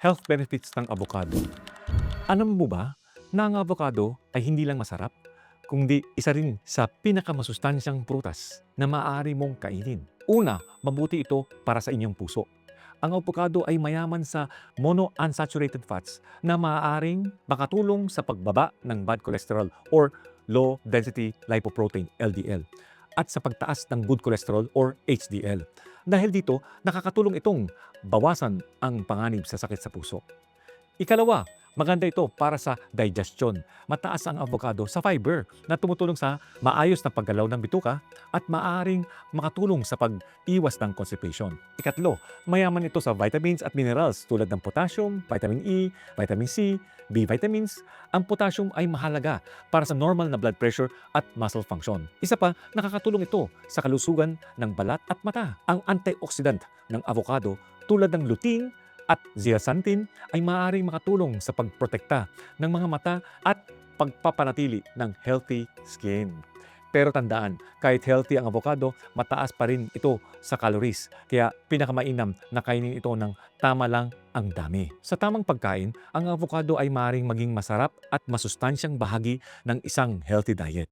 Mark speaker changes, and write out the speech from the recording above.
Speaker 1: Health benefits ng avocado. Alam mo ba na ang avocado ay hindi lang masarap, kundi isa rin sa pinakamasustansyang prutas na maaari mong kainin. Una, mabuti ito para sa inyong puso. Ang avocado ay mayaman sa monounsaturated fats na maaaring makatulong sa pagbaba ng bad cholesterol or low density lipoprotein LDL at sa pagtaas ng good cholesterol or HDL. Dahil dito, nakakatulong itong bawasan ang panganib sa sakit sa puso. Ikalawa, maganda ito para sa digestion. Mataas ang avocado sa fiber na tumutulong sa maayos na paggalaw ng bituka at maaaring makatulong sa pag-iwas ng constipation. Ikatlo, mayaman ito sa vitamins at minerals tulad ng potassium, vitamin E, vitamin C, B vitamins. Ang potassium ay mahalaga para sa normal na blood pressure at muscle function. Isa pa, nakakatulong ito sa kalusugan ng balat at mata. Ang antioxidant ng avocado tulad ng lutein at zeaxanthin ay maaaring makatulong sa pagprotekta ng mga mata at pagpapanatili ng healthy skin. Pero tandaan, kahit healthy ang avocado, mataas pa rin ito sa calories. Kaya pinakamainam na kainin ito ng tama lang ang dami. Sa tamang pagkain, ang avocado ay maaaring maging masarap at masustansyang bahagi ng isang healthy diet.